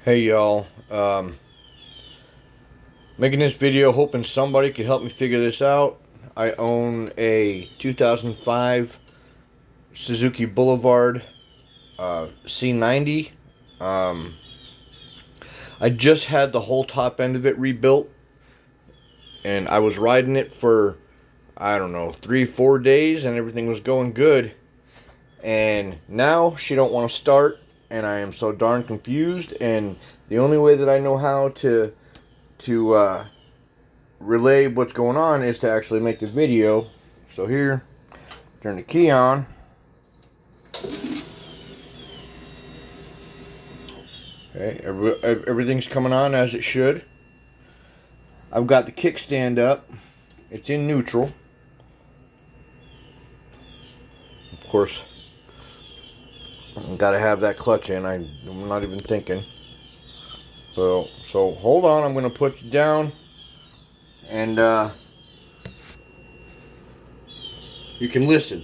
Hey y'all, making this video hoping somebody could help me figure this out. I own a 2005 Suzuki Boulevard C90. Um, I just had the whole top end of it rebuilt, and I was riding it for, I don't know, 3-4 days, and everything was going good. And now she don't want to start, and I am so darn confused. And the only way that I know how to relay what's going on is to actually make the video. So here, turn the key on. Okay, everything's coming on as it should. I've got the kickstand up. It's in neutral. Of course, gotta have that clutch in. I'm not even thinking. So hold on. I'm gonna put you down, and you can listen.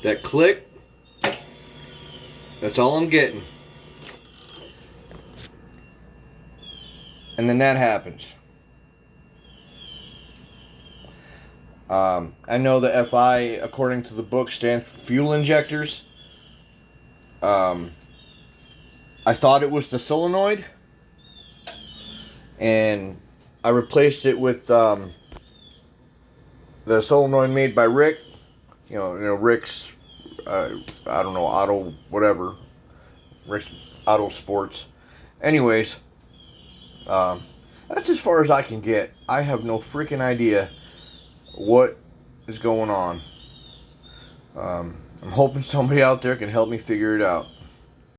That click, that's all I'm getting. And then that happens. I know the FI, according to the book, stands for fuel injectors. I thought it was the solenoid, and I replaced it with the solenoid made by Rick. You know Rick's, I don't know, auto whatever, Rick's Auto Sports. Anyways, that's as far as I can get. I have no freaking idea what is going on. I'm hoping somebody out there can help me figure it out.